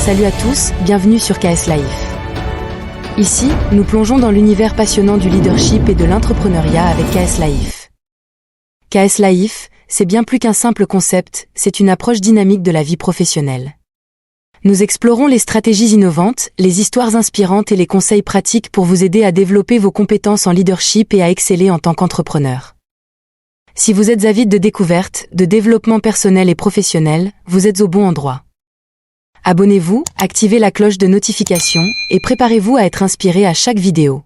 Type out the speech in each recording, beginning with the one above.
Salut à tous, bienvenue sur KS Life. Ici, nous plongeons dans l'univers passionnant du leadership et de l'entrepreneuriat avec KS Life. KS Life, c'est bien plus qu'un simple concept, c'est une approche dynamique de la vie professionnelle. Nous explorons les stratégies innovantes, les histoires inspirantes et les conseils pratiques pour vous aider à développer vos compétences en leadership et à exceller en tant qu'entrepreneur. Si vous êtes avide de découvertes, de développement personnel et professionnel, vous êtes au bon endroit. Abonnez-vous, activez la cloche de notification et préparez-vous à être inspiré à chaque vidéo.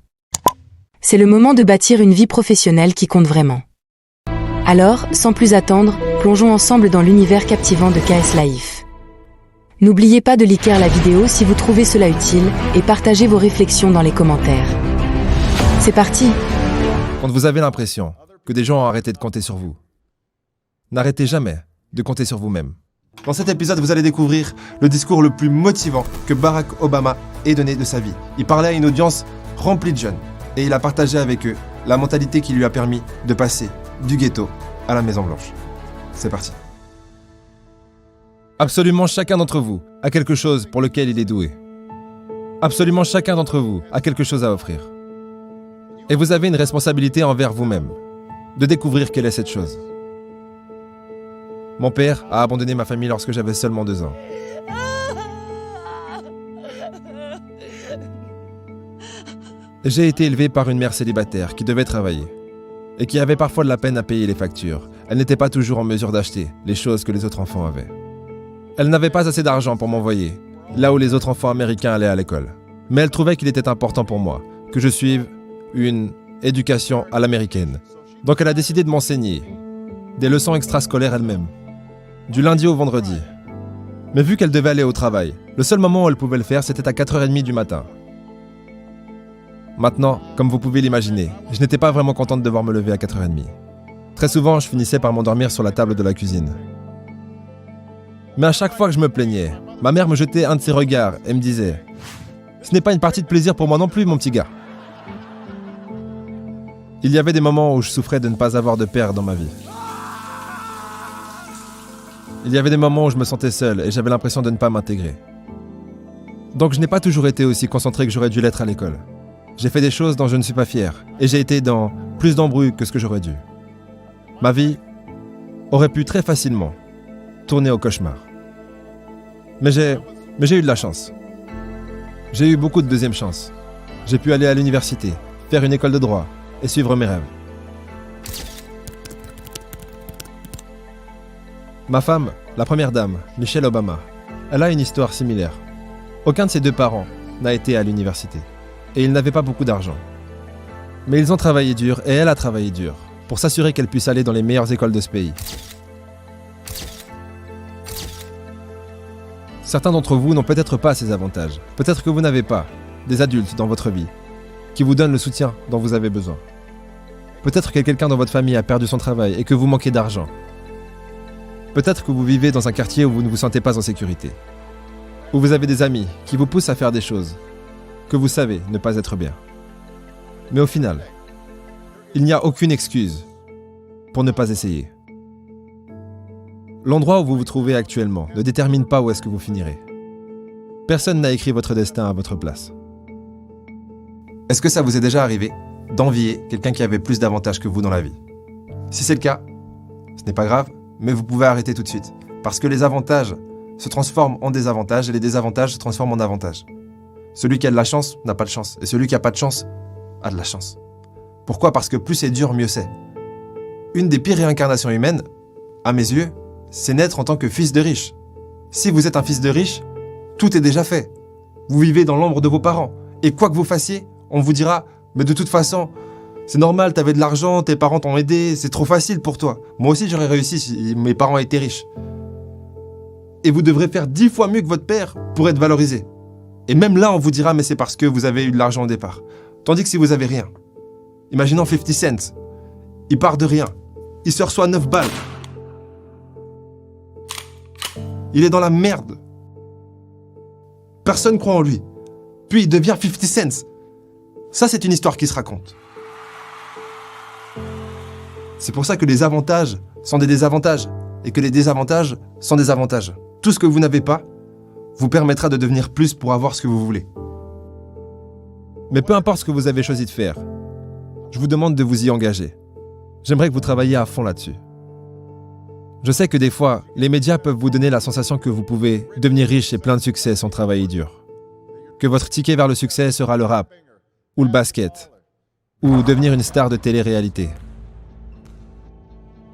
C'est le moment de bâtir une vie professionnelle qui compte vraiment. Alors, sans plus attendre, plongeons ensemble dans l'univers captivant de KS Life. N'oubliez pas de liker la vidéo si vous trouvez cela utile et partagez vos réflexions dans les commentaires. C'est parti! Quand vous avez l'impression que des gens ont arrêté de compter sur vous, n'arrêtez jamais de compter sur vous-même. Dans cet épisode, vous allez découvrir le discours le plus motivant que Barack Obama ait donné de sa vie. Il parlait à une audience remplie de jeunes et il a partagé avec eux la mentalité qui lui a permis de passer du ghetto à la Maison-Blanche. C'est parti. Absolument chacun d'entre vous a quelque chose pour lequel il est doué. Absolument chacun d'entre vous a quelque chose à offrir. Et vous avez une responsabilité envers vous-même de découvrir quelle est cette chose. Mon père a abandonné ma famille lorsque j'avais seulement 2 ans. J'ai été élevé par une mère célibataire qui devait travailler et qui avait parfois de la peine à payer les factures. Elle n'était pas toujours en mesure d'acheter les choses que les autres enfants avaient. Elle n'avait pas assez d'argent pour m'envoyer là où les autres enfants américains allaient à l'école. Mais elle trouvait qu'il était important pour moi que je suive une éducation à l'américaine. Donc elle a décidé de m'enseigner des leçons extrascolaires elle-même, du lundi au vendredi. Mais vu qu'elle devait aller au travail, le seul moment où elle pouvait le faire, c'était à 4h30 du matin. Maintenant, comme vous pouvez l'imaginer, je n'étais pas vraiment content de devoir me lever à 4h30. Très souvent, je finissais par m'endormir sur la table de la cuisine. Mais à chaque fois que je me plaignais, ma mère me jetait un de ses regards et me disait « Ce n'est pas une partie de plaisir pour moi non plus, mon petit gars. » Il y avait des moments où je souffrais de ne pas avoir de père dans ma vie. Il y avait des moments où je me sentais seul et j'avais l'impression de ne pas m'intégrer. Donc je n'ai pas toujours été aussi concentré que j'aurais dû l'être à l'école. J'ai fait des choses dont je ne suis pas fier et j'ai été dans plus d'embrouilles que ce que j'aurais dû. Ma vie aurait pu très facilement tourner au cauchemar. Mais j'ai eu de la chance. J'ai eu beaucoup de deuxième chance. J'ai pu aller à l'université, faire une école de droit et suivre mes rêves. Ma femme, la première dame, Michelle Obama, elle a une histoire similaire. Aucun de ses 2 parents n'a été à l'université et ils n'avaient pas beaucoup d'argent. Mais ils ont travaillé dur et elle a travaillé dur pour s'assurer qu'elle puisse aller dans les meilleures écoles de ce pays. Certains d'entre vous n'ont peut-être pas ces avantages. Peut-être que vous n'avez pas des adultes dans votre vie qui vous donnent le soutien dont vous avez besoin. Peut-être que quelqu'un dans votre famille a perdu son travail et que vous manquez d'argent. Peut-être que vous vivez dans un quartier où vous ne vous sentez pas en sécurité. Où vous avez des amis qui vous poussent à faire des choses que vous savez ne pas être bien. Mais au final, il n'y a aucune excuse pour ne pas essayer. L'endroit où vous vous trouvez actuellement ne détermine pas où est-ce que vous finirez. Personne n'a écrit votre destin à votre place. Est-ce que ça vous est déjà arrivé d'envier quelqu'un qui avait plus d'avantages que vous dans la vie? Si c'est le cas, ce n'est pas grave, mais vous pouvez arrêter tout de suite. Parce que les avantages se transforment en désavantages et les désavantages se transforment en avantages. Celui qui a de la chance n'a pas de chance. Et celui qui n'a pas de chance a de la chance. Pourquoi? Parce que plus c'est dur, mieux c'est. Une des pires réincarnations humaines, à mes yeux, c'est naître en tant que fils de riche. Si vous êtes un fils de riche, tout est déjà fait. Vous vivez dans l'ombre de vos parents. Et quoi que vous fassiez, on vous dira « Mais de toute façon, c'est normal, t'avais de l'argent, tes parents t'ont aidé, c'est trop facile pour toi. Moi aussi j'aurais réussi si mes parents étaient riches. » Et vous devrez faire 10 fois mieux que votre père pour être valorisé. Et même là, on vous dira « Mais c'est parce que vous avez eu de l'argent au départ. » Tandis que si vous avez rien, imaginons 50 Cent, il part de rien, il se reçoit 9 balles. Il est dans la merde. Personne croit en lui. Puis il devient 50 Cent. Ça, c'est une histoire qui se raconte. C'est pour ça que les avantages sont des désavantages et que les désavantages sont des avantages. Tout ce que vous n'avez pas, vous permettra de devenir plus pour avoir ce que vous voulez. Mais peu importe ce que vous avez choisi de faire, je vous demande de vous y engager. J'aimerais que vous travailliez à fond là-dessus. Je sais que des fois, les médias peuvent vous donner la sensation que vous pouvez devenir riche et plein de succès sans travailler dur. Que votre ticket vers le succès sera le rap, ou le basket, ou devenir une star de télé-réalité.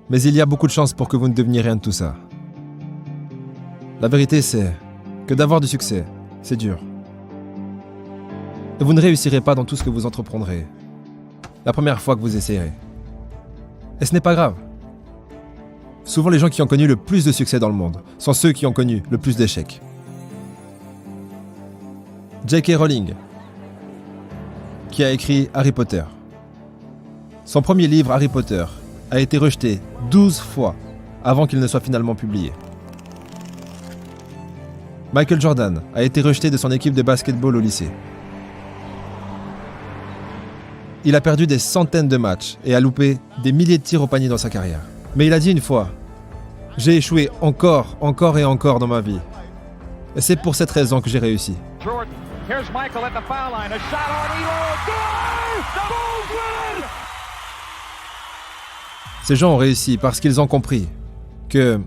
Mais il y a beaucoup de chances pour que vous ne deveniez rien de tout ça. La vérité, c'est que d'avoir du succès, c'est dur. Et vous ne réussirez pas dans tout ce que vous entreprendrez la première fois que vous essayerez. Et ce n'est pas grave. Souvent, les gens qui ont connu le plus de succès dans le monde sont ceux qui ont connu le plus d'échecs. J.K. Rowling, qui a écrit Harry Potter. Son premier livre, Harry Potter, a été rejeté 12 fois avant qu'il ne soit finalement publié. Michael Jordan a été rejeté de son équipe de basketball au lycée. Il a perdu des centaines de matchs et a loupé des milliers de tirs au panier dans sa carrière. Mais il a dit une fois, « J'ai échoué encore et encore dans ma vie. Et c'est pour cette raison que j'ai réussi. » Ces gens ont réussi parce qu'ils ont compris que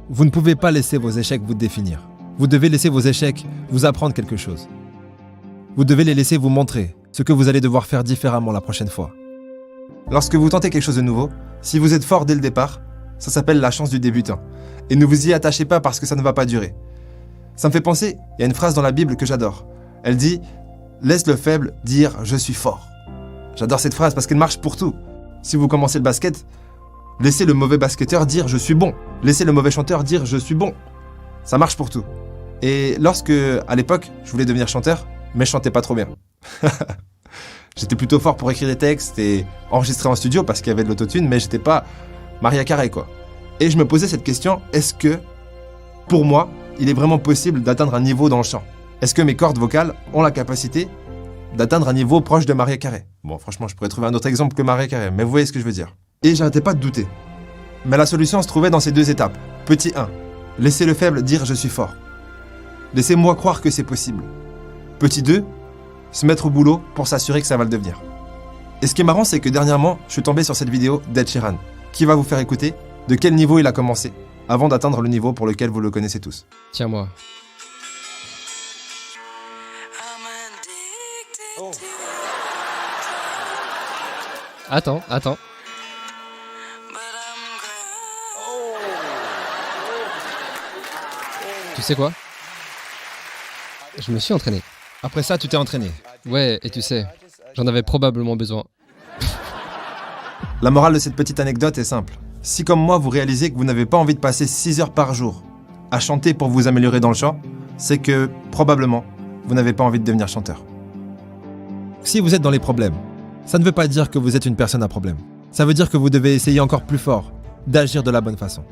vous ne pouvez pas laisser vos échecs vous définir. Vous devez laisser vos échecs vous apprendre quelque chose. Vous devez les laisser vous montrer ce que vous allez devoir faire différemment la prochaine fois. Lorsque vous tentez quelque chose de nouveau, si vous êtes fort dès le départ, ça s'appelle la chance du débutant. Et ne vous y attachez pas parce que ça ne va pas durer. Ça me fait penser, il y a une phrase dans la Bible que j'adore. Elle dit « Laisse le faible dire « je suis fort ». J'adore cette phrase parce qu'elle marche pour tout. Si vous commencez le basket, laissez le mauvais basketteur dire « je suis bon ». Laissez le mauvais chanteur dire « je suis bon ». Ça marche pour tout. Et lorsque, à l'époque, je voulais devenir chanteur, mais je chantais pas trop bien. J'étais plutôt fort pour écrire des textes et enregistrer en studio parce qu'il y avait de l'autotune, mais j'étais pas Mariah Carey, quoi. Et je me posais cette question, est-ce que, pour moi, il est vraiment possible d'atteindre un niveau dans le chant? Est-ce que mes cordes vocales ont la capacité d'atteindre un niveau proche de Mariah Carey? Bon, franchement, je pourrais trouver un autre exemple que Mariah Carey, mais vous voyez ce que je veux dire. Et j'arrêtais pas de douter. Mais la solution se trouvait dans ces deux étapes. Petit 1, laissez le faible dire « je suis fort ». Laissez-moi croire que c'est possible. Petit 2, se mettre au boulot pour s'assurer que ça va le devenir. Et ce qui est marrant, c'est que dernièrement, je suis tombé sur cette vidéo d'Ed Sheeran, qui va vous faire écouter de quel niveau il a commencé, avant d'atteindre le niveau pour lequel vous le connaissez tous. Tiens-moi. Attends. Tu sais quoi? Je me suis entraîné. Après ça, tu t'es entraîné. Ouais, et tu sais, j'en avais probablement besoin. La morale de cette petite anecdote est simple. Si comme moi, vous réalisez que vous n'avez pas envie de passer 6 heures par jour à chanter pour vous améliorer dans le chant, c'est que, probablement, vous n'avez pas envie de devenir chanteur. Si vous êtes dans les problèmes, ça ne veut pas dire que vous êtes une personne à problème. Ça veut dire que vous devez essayer encore plus fort d'agir de la bonne façon.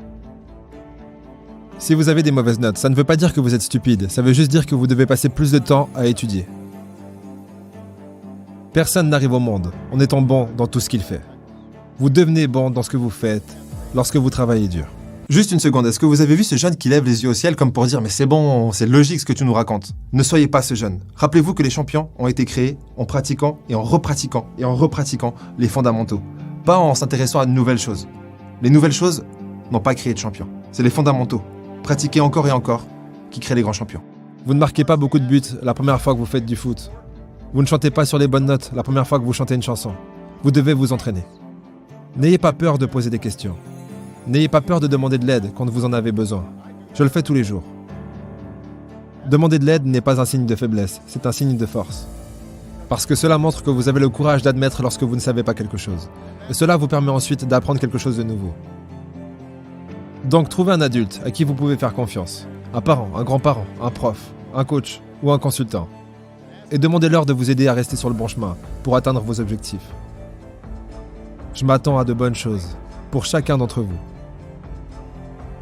Si vous avez des mauvaises notes, ça ne veut pas dire que vous êtes stupide, ça veut juste dire que vous devez passer plus de temps à étudier. Personne n'arrive au monde en étant bon dans tout ce qu'il fait. Vous devenez bon dans ce que vous faites lorsque vous travaillez dur. Juste une seconde, est-ce que vous avez vu ce jeune qui lève les yeux au ciel comme pour dire « mais c'est bon, c'est logique ce que tu nous racontes ». Ne soyez pas ce jeune. Rappelez-vous que les champions ont été créés en pratiquant et en repratiquant les fondamentaux, pas en s'intéressant à de nouvelles choses. Les nouvelles choses n'ont pas créé de champions. C'est les fondamentaux, pratiqués encore et encore, qui créent les grands champions. Vous ne marquez pas beaucoup de buts la première fois que vous faites du foot. Vous ne chantez pas sur les bonnes notes la première fois que vous chantez une chanson. Vous devez vous entraîner. N'ayez pas peur de poser des questions. N'ayez pas peur de demander de l'aide quand vous en avez besoin. Je le fais tous les jours. Demander de l'aide n'est pas un signe de faiblesse, c'est un signe de force. Parce que cela montre que vous avez le courage d'admettre lorsque vous ne savez pas quelque chose. Et cela vous permet ensuite d'apprendre quelque chose de nouveau. Donc trouvez un adulte à qui vous pouvez faire confiance. Un parent, un grand-parent, un prof, un coach ou un consultant. Et demandez-leur de vous aider à rester sur le bon chemin pour atteindre vos objectifs. Je m'attends à de bonnes choses pour chacun d'entre vous.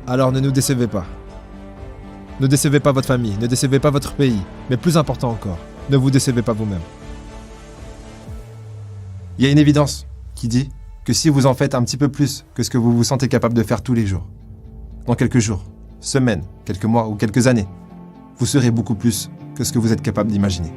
Alors ne nous décevez pas. Ne décevez pas votre famille, ne décevez pas votre pays, mais plus important encore, ne vous décevez pas vous-même. Il y a une évidence qui dit que si vous en faites un petit peu plus que ce que vous vous sentez capable de faire tous les jours, dans quelques jours, semaines, quelques mois ou quelques années, vous serez beaucoup plus que ce que vous êtes capable d'imaginer.